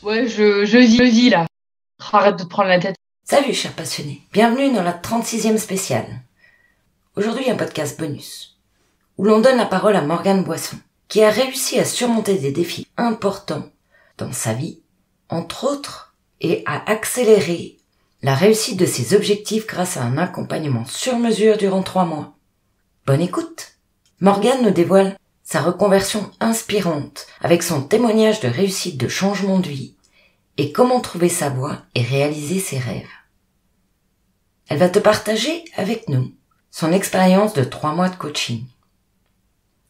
Ouais, je vis là. Arrête de te prendre la tête. Salut chers passionnés, bienvenue dans la 36e spéciale. Aujourd'hui un podcast bonus, où l'on donne la parole à Morgane Boisson, qui a réussi à surmonter des défis importants dans sa vie, entre autres, et à accélérer la réussite de ses objectifs grâce à un accompagnement sur mesure durant 3 mois. Bonne écoute. Morgane nous dévoile sa reconversion inspirante avec son témoignage de réussite de changement de vie et comment trouver sa voie et réaliser ses rêves. Elle va te partager avec nous son expérience de 3 mois de coaching.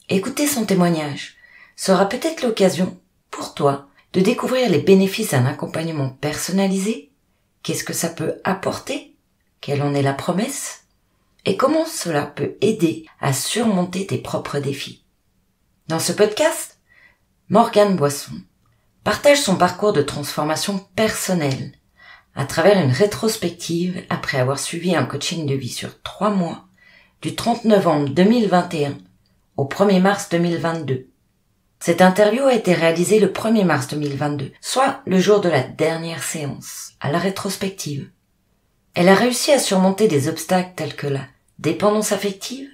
Écouter son témoignage sera peut-être l'occasion pour toi de découvrir les bénéfices d'un accompagnement personnalisé, qu'est-ce que ça peut apporter, quelle en est la promesse, et comment cela peut aider à surmonter tes propres défis. Dans ce podcast, Morgane Boisson partage son parcours de transformation personnelle à travers une rétrospective après avoir suivi un coaching de vie sur 3 mois du 30 novembre 2021 au 1er mars 2022. Cette interview a été réalisée le 1er mars 2022, soit le jour de la dernière séance, à la rétrospective. Elle a réussi à surmonter des obstacles tels que la dépendance affective,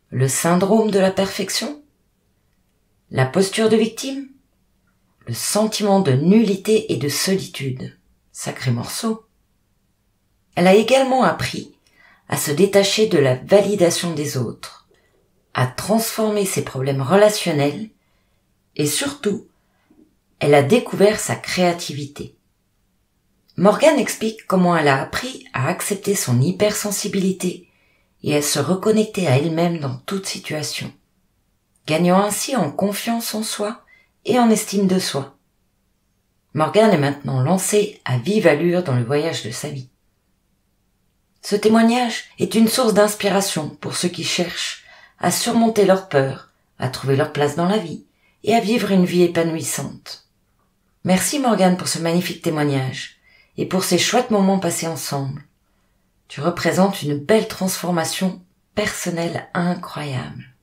le syndrome de la perfection, la posture de victime, le sentiment de nullité et de solitude. Sacré morceau. Elle a également appris à se détacher de la validation des autres, à transformer ses problèmes relationnels et surtout, elle a découvert sa créativité. Morgane explique comment elle a appris à accepter son hypersensibilité et à se reconnecter à elle-même dans toute situation, gagnant ainsi en confiance en soi et en estime de soi. Morgane est maintenant lancée à vive allure dans le voyage de sa vie. Ce témoignage est une source d'inspiration pour ceux qui cherchent à surmonter leurs peurs, à trouver leur place dans la vie et à vivre une vie épanouissante. Merci Morgane pour ce magnifique témoignage et pour ces chouettes moments passés ensemble. Tu représentes une belle transformation personnelle incroyable.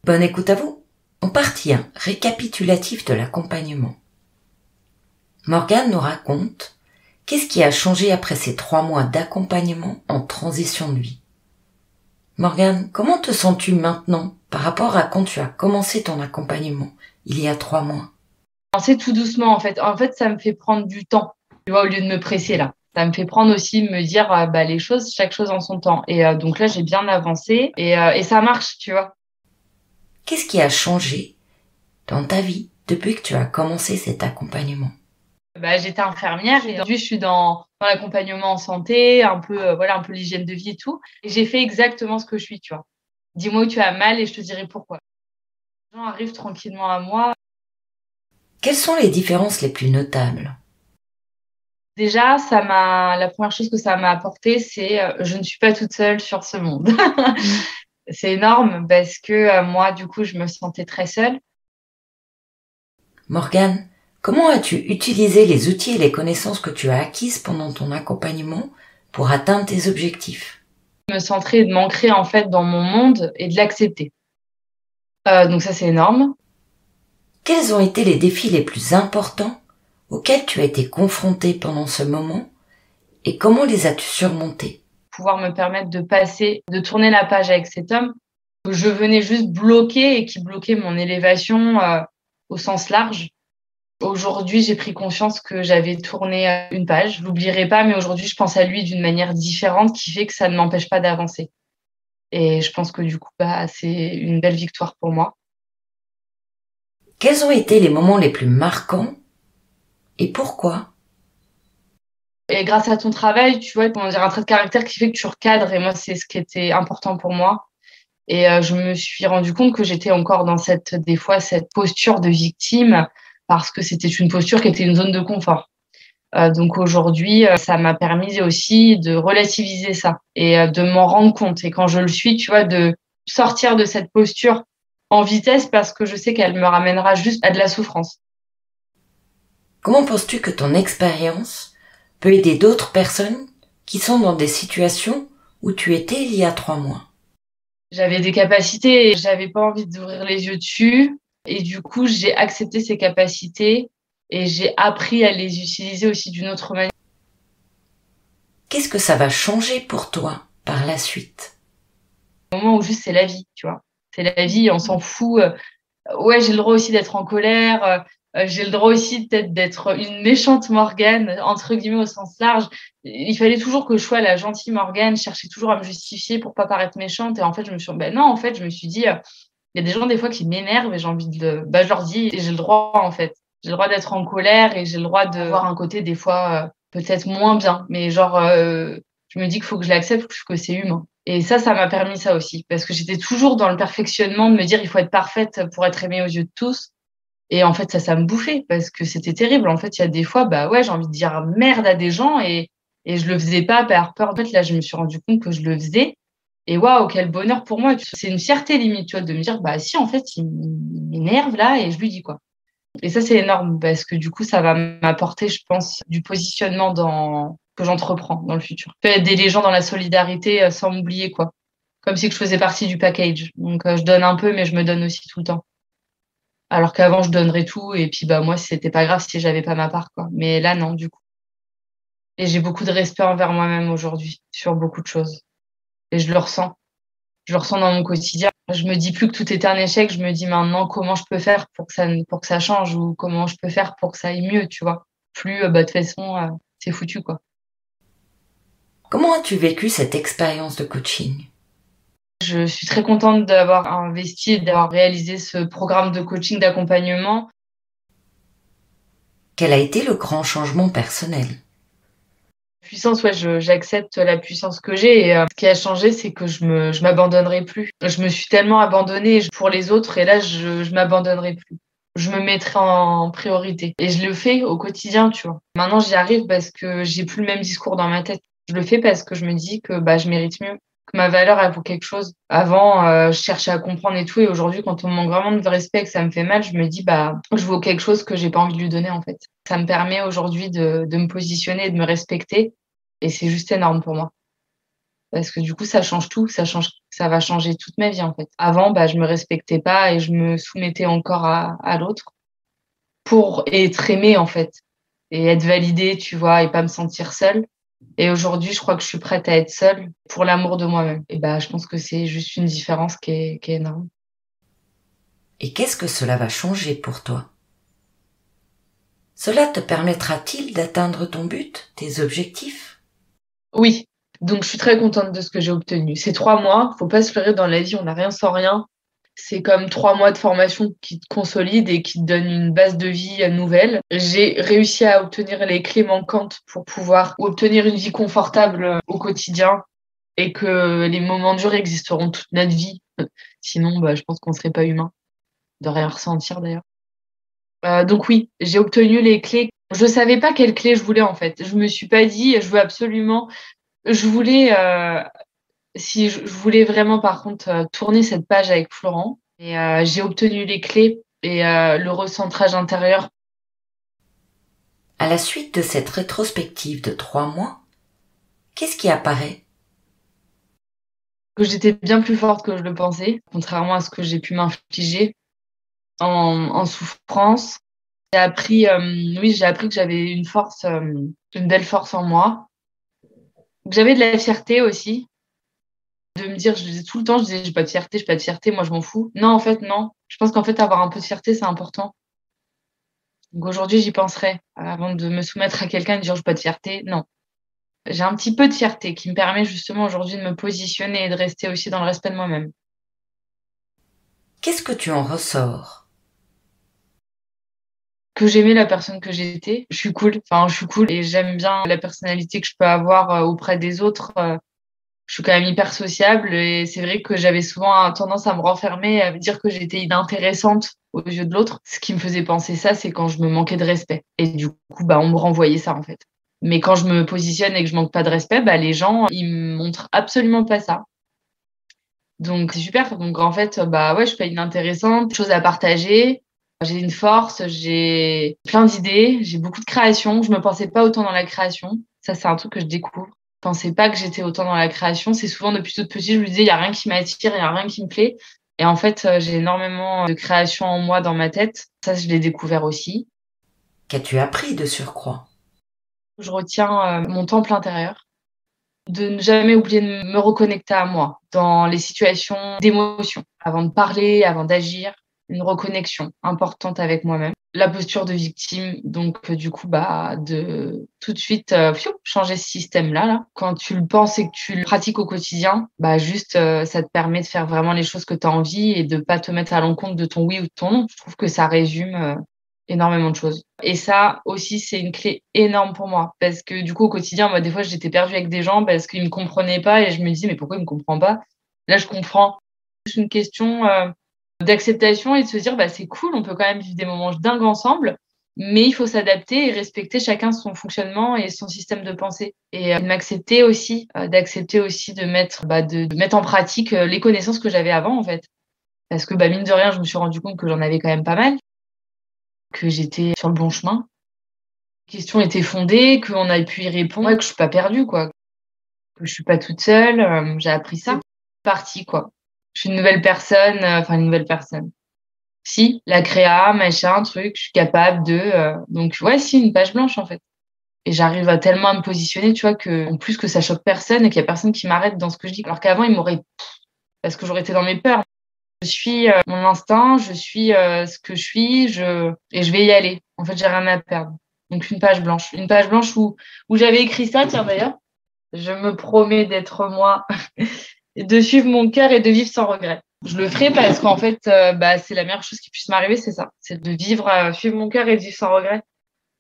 Bonne écoute à vous. En partie 1, récapitulatif de l'accompagnement. Morgane nous raconte qu'est-ce qui a changé après ces 3 mois d'accompagnement en transition de vie. Morgane, comment te sens-tu maintenant par rapport à quand tu as commencé ton accompagnement il y a 3 mois? C'est tout doucement en fait. En fait, ça me fait prendre du temps, tu vois, au lieu de me presser là. Ça me fait prendre aussi, me dire les choses, chaque chose en son temps. Et donc là, j'ai bien avancé et ça marche, tu vois. Qu'est-ce qui a changé dans ta vie depuis que tu as commencé cet accompagnement? J'étais infirmière et aujourd'hui je suis dans l'accompagnement en santé, un peu l'hygiène de vie et tout. Et j'ai fait exactement ce que je suis, tu vois. Dis-moi où tu as mal et je te dirai pourquoi. Les gens arrivent tranquillement à moi. Quelles sont les différences les plus notables? Déjà, la première chose que ça m'a apporté, c'est je ne suis pas toute seule sur ce monde. C'est énorme parce que moi, du coup, je me sentais très seule. Morgane, comment as-tu utilisé les outils et les connaissances que tu as acquises pendant ton accompagnement pour atteindre tes objectifs? Me centrer et de m'ancrer en fait dans mon monde et de l'accepter. Donc ça, c'est énorme. Quels ont été les défis les plus importants auxquels tu as été confrontée pendant ce moment et comment les as-tu surmontés? Pouvoir me permettre de tourner la page avec cet homme que je venais juste bloquer et qui bloquait mon élévation au sens large. Aujourd'hui, j'ai pris conscience que j'avais tourné une page. Je l'oublierai pas, mais aujourd'hui, je pense à lui d'une manière différente qui fait que ça ne m'empêche pas d'avancer. Et je pense que du coup, c'est une belle victoire pour moi. Quels ont été les moments les plus marquants et pourquoi? Et grâce à ton travail, tu vois, un trait de caractère qui fait que tu recadres. Et moi, c'est ce qui était important pour moi. Et je me suis rendu compte que j'étais encore dans cette posture de victime parce que c'était une posture qui était une zone de confort. Donc aujourd'hui, ça m'a permis aussi de relativiser ça et de m'en rendre compte. Et quand je le suis, tu vois, de sortir de cette posture en vitesse parce que je sais qu'elle me ramènera juste à de la souffrance. Comment penses-tu que ton expérience peut aider d'autres personnes qui sont dans des situations où tu étais il y a 3 mois? J'avais des capacités et j'avais pas envie d'ouvrir les yeux dessus. Et du coup, j'ai accepté ces capacités et j'ai appris à les utiliser aussi d'une autre manière. Qu'est-ce que ça va changer pour toi par la suite? Au moment où juste c'est la vie, tu vois. C'est la vie, on s'en fout. Ouais, j'ai le droit aussi d'être en colère. J'ai le droit aussi peut-être d'être une méchante Morgane, entre guillemets au sens large. Il fallait toujours que je sois la gentille Morgane, chercher toujours à me justifier pour pas paraître méchante. Et en fait, non, en fait, je me suis dit, il y a des gens des fois qui m'énervent et j'ai envie je leur dis, et j'ai le droit en fait. J'ai le droit d'être en colère et j'ai le droit de voir un côté des fois peut-être moins bien. Mais je me dis qu'il faut que je l'accepte, que c'est humain. Et ça m'a permis ça aussi. Parce que j'étais toujours dans le perfectionnement de me dire il faut être parfaite pour être aimée aux yeux de tous. Et en fait, ça me bouffait parce que c'était terrible. En fait, il y a des fois, bah ouais, j'ai envie de dire merde à des gens et je le faisais pas par peur. En fait, là, je me suis rendu compte que je le faisais. Et waouh, quel bonheur pour moi. C'est une fierté limite, tu vois, de me dire, bah si, en fait, il m'énerve là et je lui dis quoi. Et ça, c'est énorme parce que du coup, ça va m'apporter, je pense, du positionnement que j'entreprends dans le futur. Je peux aider les gens dans la solidarité sans m'oublier, quoi. Comme si je faisais partie du package. Donc, je donne un peu, mais je me donne aussi tout le temps. Alors qu'avant, je donnerais tout et puis, bah, moi, c'était pas grave si j'avais pas ma part, quoi. Mais là, non, du coup. Et j'ai beaucoup de respect envers moi-même aujourd'hui sur beaucoup de choses. Et je le ressens. Je le ressens dans mon quotidien. Je me dis plus que tout est un échec. Je me dis maintenant comment je peux faire pour que ça change ou comment je peux faire pour que ça aille mieux, tu vois. Plus, bah, de toute façon, c'est foutu, quoi. Comment as-tu vécu cette expérience de coaching? Je suis très contente d'avoir investi et d'avoir réalisé ce programme de coaching d'accompagnement. Quel a été le grand changement personnel? Puissance, ouais, j'accepte la puissance que j'ai. Et ce qui a changé, c'est que je m'abandonnerai plus. Je me suis tellement abandonnée pour les autres et là, je m'abandonnerai plus. Je me mettrai en priorité. Et je le fais au quotidien, tu vois. Maintenant, j'y arrive parce que j'ai plus le même discours dans ma tête. Je le fais parce que je me dis que bah, je mérite mieux, que ma valeur, elle vaut quelque chose. Avant, je cherchais à comprendre et tout. Et aujourd'hui, quand on me manque vraiment de respect et que ça me fait mal, je me dis, bah, je vaux quelque chose que j'ai pas envie de lui donner, en fait. Ça me permet aujourd'hui de me positionner et de me respecter. Et c'est juste énorme pour moi. Parce que du coup, ça change tout. Ça va changer toute ma vie, en fait. Avant, bah, je me respectais pas et je me soumettais encore à l'autre pour être aimée, en fait. Et être validée, tu vois, et pas me sentir seule. Et aujourd'hui, je crois que je suis prête à être seule pour l'amour de moi-même. Et bah, je pense que c'est juste une différence qui est énorme. Et qu'est-ce que cela va changer pour toi? Cela te permettra-t-il d'atteindre ton but, tes objectifs? Oui. Donc, je suis très contente de ce que j'ai obtenu. Ces 3 mois, faut pas se leurrer dans la vie, on n'a rien sans rien. C'est comme 3 mois de formation qui te consolide et qui te donne une base de vie nouvelle. J'ai réussi à obtenir les clés manquantes pour pouvoir obtenir une vie confortable au quotidien et que les moments durs existeront toute notre vie. Sinon, bah, je pense qu'on serait pas humain de rien ressentir d'ailleurs. Donc oui, j'ai obtenu les clés. Je savais pas quelles clés je voulais en fait. Je me suis pas dit, je veux absolument. Je voulais, si je voulais vraiment par contre tourner cette page avec Florent. Et j'ai obtenu les clés et le recentrage intérieur. À la suite de cette rétrospective de 3 mois, qu'est-ce qui apparaît? Que j'étais bien plus forte que je le pensais, contrairement à ce que j'ai pu m'infliger en souffrance. J'ai appris que j'avais une force, une belle force en moi. Que j'avais de la fierté aussi, de me dire, je disais tout le temps, je disais, j'ai pas de fierté, j'ai pas de fierté, moi je m'en fous. Non, en fait, non. Je pense qu'en fait, avoir un peu de fierté, c'est important. Donc aujourd'hui, j'y penserai avant de me soumettre à quelqu'un et de dire, j'ai pas de fierté. Non. J'ai un petit peu de fierté qui me permet justement aujourd'hui de me positionner et de rester aussi dans le respect de moi-même. Qu'est-ce que tu en ressors? Que j'aimais la personne que j'étais. Je suis cool et j'aime bien la personnalité que je peux avoir auprès des autres. Je suis quand même hyper sociable et c'est vrai que j'avais souvent tendance à me renfermer, à me dire que j'étais inintéressante aux yeux de l'autre. Ce qui me faisait penser ça, c'est quand je me manquais de respect. Et du coup, bah, on me renvoyait ça en fait. Mais quand je me positionne et que je manque pas de respect, bah, les gens, ils me montrent absolument pas ça. Donc, c'est super. Donc, en fait, bah ouais, je suis pas inintéressante, chose à partager. J'ai une force, j'ai plein d'idées, j'ai beaucoup de création. Je me pensais pas autant dans la création. Ça, c'est un truc que je découvre. Je pensais pas que j'étais autant dans la création. C'est souvent depuis toute petite, je me disais, il y a rien qui m'attire, il y a rien qui me plaît. Et en fait, j'ai énormément de création en moi dans ma tête. Ça, je l'ai découvert aussi. Qu'as-tu appris de surcroît? Je retiens mon temple intérieur, de ne jamais oublier de me reconnecter à moi dans les situations d'émotion, avant de parler, avant d'agir, une reconnexion importante avec moi-même. La posture de victime, donc du coup, bah, de tout de suite changer ce système-là. Là. Quand tu le penses et que tu le pratiques au quotidien, bah juste ça te permet de faire vraiment les choses que tu as envie et de pas te mettre à l'encontre de ton oui ou de ton non. Je trouve que ça résume énormément de choses. Et ça aussi, c'est une clé énorme pour moi. Parce que du coup, au quotidien, moi, des fois, j'étais perdue avec des gens parce qu'ils me comprenaient pas et je me disais, mais pourquoi ils me comprennent pas? Là, je comprends. C'est une question d'acceptation et de se dire, bah, c'est cool, on peut quand même vivre des moments dingues ensemble, mais il faut s'adapter et respecter chacun son fonctionnement et son système de pensée. Et de m'accepter aussi, d'accepter aussi de mettre, de mettre en pratique les connaissances que j'avais avant, en fait. Parce que, bah, mine de rien, je me suis rendu compte que j'en avais quand même pas mal, que j'étais sur le bon chemin. Les questions étaient fondées, qu'on a pu y répondre, ouais, que je suis pas perdue, quoi. Que je suis pas toute seule, j'ai appris ça. C'est parti, quoi. Je suis une nouvelle personne, enfin, une nouvelle personne. Si, la créa, machin, truc, je suis capable de, donc, ouais, si, une page blanche, en fait. Et j'arrive à tellement à me positionner, tu vois, que, en plus que ça choque personne et qu'il y a personne qui m'arrête dans ce que je dis. Alors qu'avant, ils m'auraient, parce que j'aurais été dans mes peurs. Je suis mon instinct, je suis ce que je suis, et je vais y aller. En fait, j'ai rien à perdre. Donc une page blanche. Une page blanche où j'avais écrit ça, tiens d'ailleurs. Je me promets d'être moi, et de suivre mon cœur et de vivre sans regret. Je le ferai parce qu'en fait, bah, c'est la meilleure chose qui puisse m'arriver, c'est ça. C'est de vivre, suivre mon cœur et de vivre sans regret.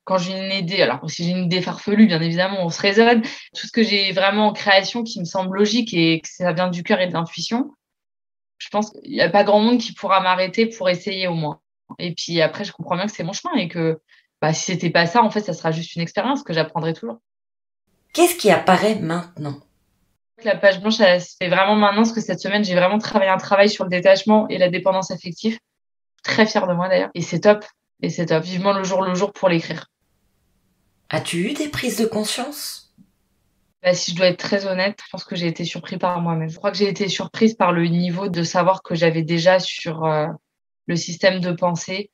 Quand j'ai une idée, alors si j'ai une idée farfelue, bien évidemment, on se raisonne. Tout ce que j'ai vraiment en création qui me semble logique et que ça vient du cœur et de l'intuition, je pense qu'il n'y a pas grand monde qui pourra m'arrêter pour essayer au moins. Et puis après, je comprends bien que c'est mon chemin et que bah, si c'était pas ça, en fait, ça sera juste une expérience que j'apprendrai toujours. Qu'est-ce qui apparaît maintenant? La page blanche, elle se fait vraiment maintenant parce que cette semaine, j'ai vraiment travaillé un travail sur le détachement et la dépendance affective. Très fière de moi d'ailleurs. Et c'est top. Et c'est top. Vivement le jour pour l'écrire. As-tu eu des prises de conscience? Bah, si je dois être très honnête, je pense que j'ai été surprise par moi-même. Je crois que j'ai été surprise par le niveau de savoir que j'avais déjà sur le système de pensée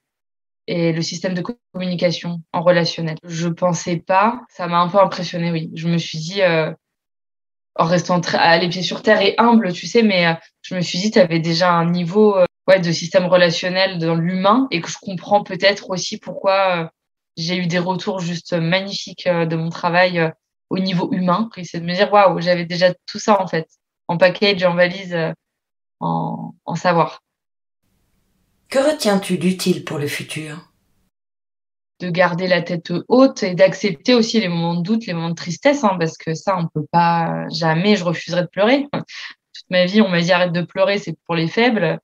et le système de communication en relationnel. Je pensais pas, ça m'a un peu impressionnée, oui. Je me suis dit, en restant les pieds sur terre et humble, tu sais, mais je me suis dit, tu avais déjà un niveau ouais, de système relationnel dans l'humain et que je comprends peut-être aussi pourquoi j'ai eu des retours juste magnifiques de mon travail au niveau humain. Et c'est de me dire, waouh, j'avais déjà tout ça en fait, en package, en valise, en savoir. Que retiens-tu d'utile pour le futur? De garder la tête haute et d'accepter aussi les moments de doute, les moments de tristesse, hein, parce que ça, on peut pas jamais, je refuserai de pleurer. Toute ma vie, on m'a dit arrête de pleurer, c'est pour les faibles.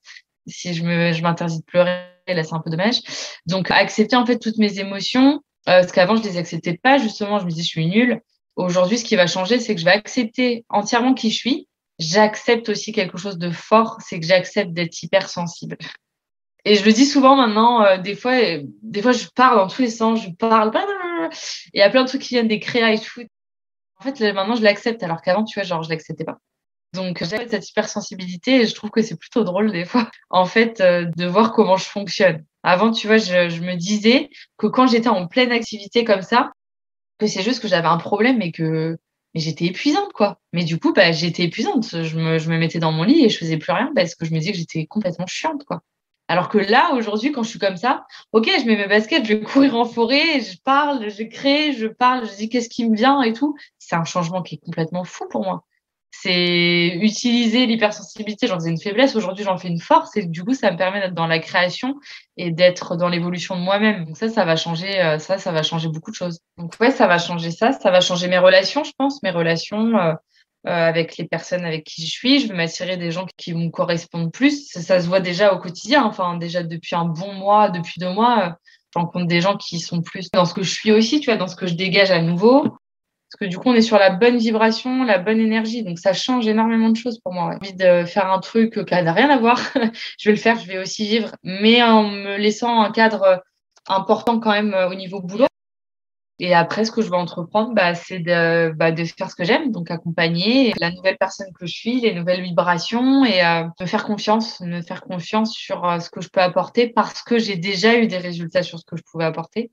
Si je m'interdis de pleurer, là, c'est un peu dommage. Donc, accepter en fait toutes mes émotions, parce qu'avant, je les acceptais pas, justement, je me disais je suis nulle. Aujourd'hui, ce qui va changer, c'est que je vais accepter entièrement qui je suis. J'accepte aussi quelque chose de fort, c'est que j'accepte d'être hypersensible. Et je le dis souvent maintenant, des fois, je parle dans tous les sens, je parle, et il y a plein de trucs qui viennent des créas et tout. En fait, là, maintenant, je l'accepte, alors qu'avant, tu vois, genre, je l'acceptais pas. Donc, j'ai cette hypersensibilité et je trouve que c'est plutôt drôle, des fois, en fait, de voir comment je fonctionne. Avant, tu vois, je me disais que quand j'étais en pleine activité comme ça, que c'est juste que j'avais un problème mais j'étais épuisante, quoi. Mais du coup, bah, j'étais épuisante. Je me mettais dans mon lit et je faisais plus rien parce que je me disais que j'étais complètement chiante, quoi. Alors que là, aujourd'hui, quand je suis comme ça, ok, je mets mes baskets, je vais courir en forêt, je parle, je crée, je parle, je dis qu'est-ce qui me vient et tout. C'est un changement qui est complètement fou pour moi. C'est utiliser l'hypersensibilité, j'en faisais une faiblesse, aujourd'hui j'en fais une force et du coup ça me permet d'être dans la création et d'être dans l'évolution de moi-même. Donc ça va changer, ça va changer beaucoup de choses. Donc ouais, ça va changer ça va changer mes relations, je pense, mes relations avec les personnes avec qui je suis. Je vais m'attirer des gens qui me correspondent plus. Ça se voit déjà au quotidien. Enfin, déjà depuis un bon mois, depuis 2 mois, je rencontre des gens qui sont plus dans ce que je suis aussi, tu vois, dans ce que je dégage à nouveau. Parce que du coup, on est sur la bonne vibration, la bonne énergie. Donc, ça change énormément de choses pour moi. J'ai envie de faire un truc qui n'a rien à voir. Je vais le faire, je vais aussi vivre, mais en me laissant un cadre important quand même au niveau boulot. Et après, ce que je vais entreprendre, c'est de faire ce que j'aime, donc accompagner la nouvelle personne que je suis, les nouvelles vibrations et me faire confiance sur ce que je peux apporter parce que j'ai déjà eu des résultats sur ce que je pouvais apporter.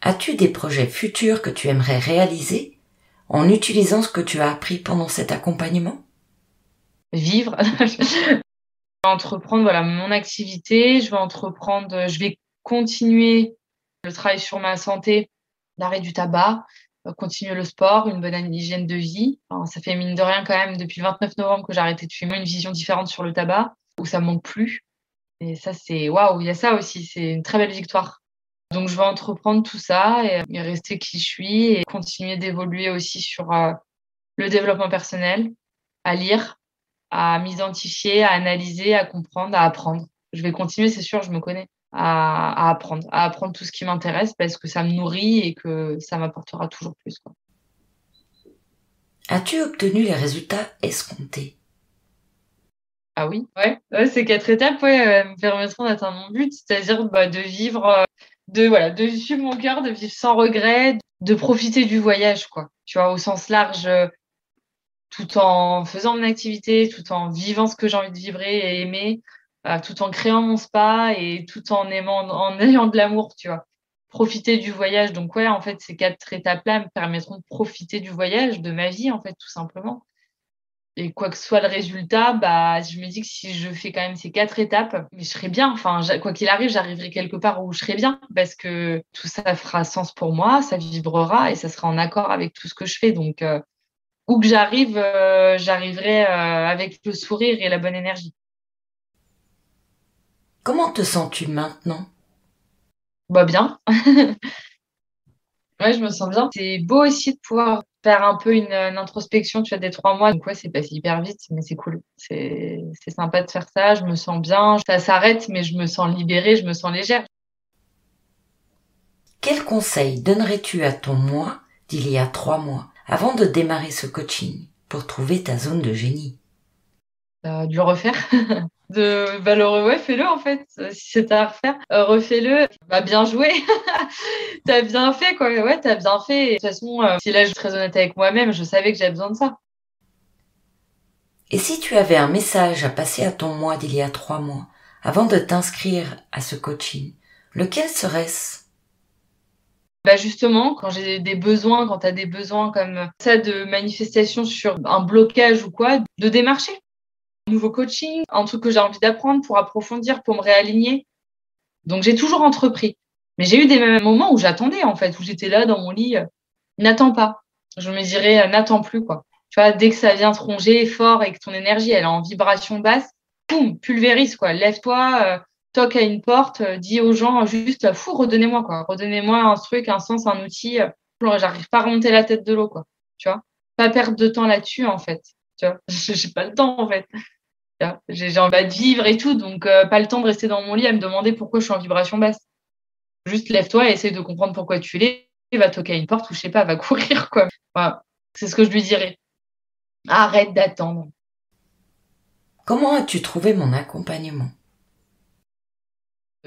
As-tu des projets futurs que tu aimerais réaliser en utilisant ce que tu as appris pendant cet accompagnement? Vivre. Je vais entreprendre mon activité, je vais continuer le travail sur ma santé, l'arrêt du tabac, continuer le sport, une bonne hygiène de vie. Enfin, ça fait mine de rien quand même depuis le 29 novembre que j'ai arrêté de fumer, une vision différente sur le tabac, où ça me manque plus. Et ça, c'est waouh, il y a ça aussi, c'est une très belle victoire. Donc, je vais entreprendre tout ça et rester qui je suis et continuer d'évoluer aussi sur le développement personnel, à lire, à m'identifier, à analyser, à comprendre, à apprendre. Je vais continuer, c'est sûr, je me connais, à apprendre tout ce qui m'intéresse parce que ça me nourrit et que ça m'apportera toujours plus, quoi. As-tu obtenu les résultats escomptés? Ah oui, ouais, ces 4 étapes me permettront d'atteindre mon but, c'est-à-dire de vivre, de suivre mon cœur, de vivre sans regret, de profiter du voyage, quoi. Tu vois, au sens large, tout en faisant mon activité, tout en vivant ce que j'ai envie de vivre et aimer, tout en créant mon spa et tout en ayant de l'amour, tu vois. Profiter du voyage. Donc ouais, en fait, ces 4 étapes-là me permettront de profiter du voyage, de ma vie, en fait, tout simplement. Et quoi que soit le résultat, je me dis que si je fais quand même ces 4 étapes, je serai bien. Enfin, quoi qu'il arrive, j'arriverai quelque part où je serai bien parce que tout ça fera sens pour moi, ça vibrera et ça sera en accord avec tout ce que je fais. Donc, où que j'arrive, j'arriverai avec le sourire et la bonne énergie. Comment te sens-tu maintenant? Bien. Ouais, je me sens bien. C'est beau aussi de pouvoir faire un peu une introspection, tu vois, des 3 mois. Donc ouais, c'est passé hyper vite, mais c'est cool. C'est sympa de faire ça. Je me sens bien. Ça s'arrête, mais je me sens libérée, je me sens légère. Quel conseil donnerais-tu à ton moi d'il y a 3 mois avant de démarrer ce coaching pour trouver ta zone de génie? De le refaire. Ouais, fais-le en fait. Si c'est à refaire, refais-le. Bien joué. T'as bien fait, quoi. Ouais, t'as bien fait. Et de toute façon, si là, je suis très honnête avec moi-même, je savais que j'avais besoin de ça. Et si tu avais un message à passer à ton moi d'il y a 3 mois avant de t'inscrire à ce coaching, lequel serait-ce? Justement, quand j'ai des besoins, quand t'as des besoins comme ça de manifestation sur un blocage ou quoi, de démarcher. Nouveau coaching, un truc que j'ai envie d'apprendre pour approfondir, pour me réaligner. Donc, j'ai toujours entrepris. Mais j'ai eu des moments où j'attendais, en fait, où j'étais là dans mon lit, n'attends pas. Je me dirais, n'attends plus, quoi. Tu vois, dès que ça vient te ronger fort et que ton énergie, elle est en vibration basse, boum, pulvérise, quoi. Lève-toi, toque à une porte, dis aux gens juste, fou, redonnez-moi, quoi. Redonnez-moi un truc, un sens, un outil. J'arrive pas à remonter la tête de l'eau, quoi. Tu vois, pas perdre de temps là-dessus, en fait. Tu vois, j'ai pas le temps, en fait. J'ai envie de vivre et tout, donc pas le temps de rester dans mon lit à me demander pourquoi je suis en vibration basse. Juste lève-toi et essaye de comprendre pourquoi tu l'es, va toquer à une porte ou je sais pas, va courir, quoi. Voilà. C'est ce que je lui dirais. Arrête d'attendre. Comment as-tu trouvé mon accompagnement?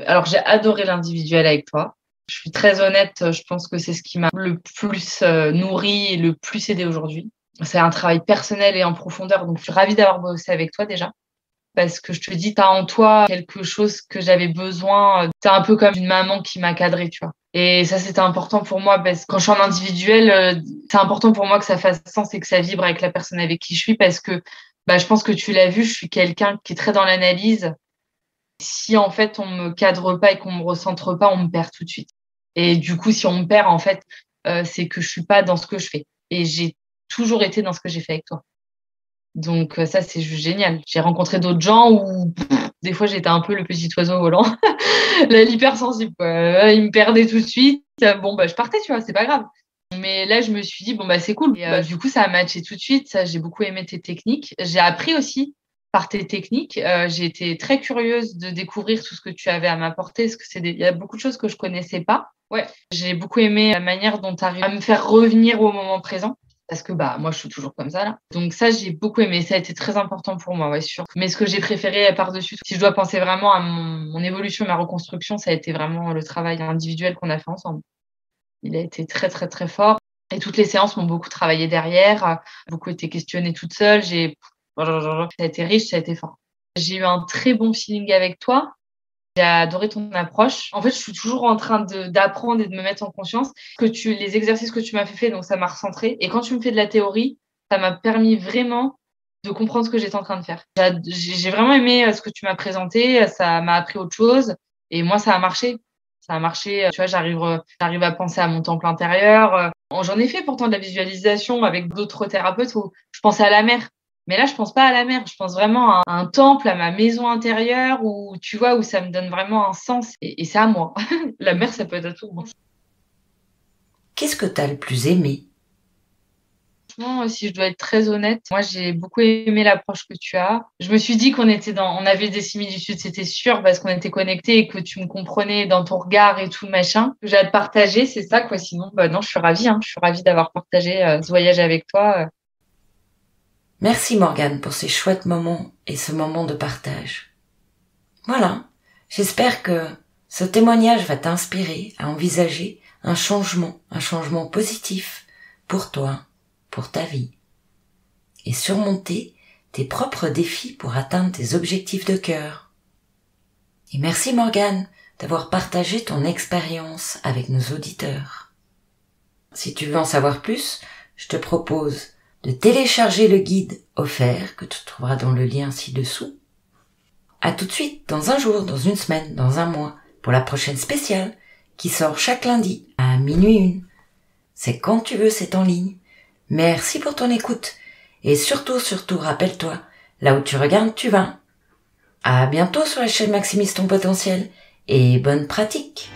Alors, j'ai adoré l'individuel avec toi. Je suis très honnête, je pense que c'est ce qui m'a le plus nourri et le plus aidé aujourd'hui. C'est un travail personnel et en profondeur, donc je suis ravie d'avoir bossé avec toi déjà. Parce que je te dis, tu as en toi quelque chose que j'avais besoin. Tu es un peu comme une maman qui m'a cadrée, tu vois. Et ça, c'était important pour moi parce que quand je suis en individuel, c'est important pour moi que ça fasse sens et que ça vibre avec la personne avec qui je suis parce que je pense que tu l'as vu, je suis quelqu'un qui est très dans l'analyse. Si en fait, on me cadre pas et qu'on me recentre pas, on me perd tout de suite. Et du coup, si on me perd, en fait, c'est que je suis pas dans ce que je fais. Et j'ai toujours été dans ce que j'ai fait avec toi. Donc ça, c'est juste génial. J'ai rencontré d'autres gens où des fois, j'étais un peu le petit oiseau volant, l'hypersensible, quoi. Il me perdait tout de suite. Je partais, tu vois, c'est pas grave. Mais là, je me suis dit, c'est cool. Et, du coup, ça a matché tout de suite. Ça, j'ai beaucoup aimé tes techniques. J'ai appris aussi par tes techniques. J'ai été très curieuse de découvrir tout ce que tu avais à m'apporter, parce que il y a beaucoup de choses que je connaissais pas. Ouais, j'ai beaucoup aimé la manière dont tu arrives à me faire revenir au moment présent. Parce que moi je suis toujours comme ça là. Donc ça j'ai beaucoup aimé, ça a été très important pour moi, ouais, sûr. Mais ce que j'ai préféré par-dessus, si je dois penser vraiment à mon évolution, ma reconstruction, ça a été vraiment le travail individuel qu'on a fait ensemble. Il a été très très très fort. Et toutes les séances m'ont beaucoup travaillé derrière, beaucoup été questionnée toute seule. Ça a été riche, ça a été fort. J'ai eu un très bon feeling avec toi. J'ai adoré ton approche. En fait, je suis toujours en train d'apprendre et de me mettre en conscience les exercices que tu m'as fait, donc ça m'a recentré. Et quand tu me fais de la théorie, ça m'a permis vraiment de comprendre ce que j'étais en train de faire. J'ai vraiment aimé ce que tu m'as présenté. Ça m'a appris autre chose. Et moi, ça a marché. Ça a marché. Tu vois, j'arrive à penser à mon temple intérieur. J'en ai fait pourtant de la visualisation avec d'autres thérapeutes où je pensais à la mer. Mais là, je pense pas à la mer. Je pense vraiment à un temple, à ma maison intérieure où, tu vois, où ça me donne vraiment un sens. Et c'est à moi. La mer, ça peut être à tout le monde. Qu'est-ce que t'as le plus aimé? Franchement, si je dois être très honnête, moi, j'ai beaucoup aimé l'approche que tu as. Je me suis dit on avait des similitudes, c'était sûr, parce qu'on était connectés et que tu me comprenais dans ton regard et tout, machin. J'ai hâte de partager, c'est ça, quoi. Sinon, non, je suis ravie, hein. Je suis ravie d'avoir partagé ce voyage avec toi. Merci Morgane pour ces chouettes moments et ce moment de partage. Voilà, j'espère que ce témoignage va t'inspirer à envisager un changement positif pour toi, pour ta vie, et surmonter tes propres défis pour atteindre tes objectifs de cœur. Et merci Morgane d'avoir partagé ton expérience avec nos auditeurs. Si tu veux en savoir plus, je te propose de télécharger le guide offert que tu trouveras dans le lien ci-dessous. À tout de suite, dans un jour, dans une semaine, dans un mois, pour la prochaine spéciale qui sort chaque lundi à 12h01. C'est quand tu veux, c'est en ligne. Merci pour ton écoute et surtout, rappelle-toi, là où tu regardes, tu vas. À bientôt sur la chaîne Maximise ton potentiel et bonne pratique.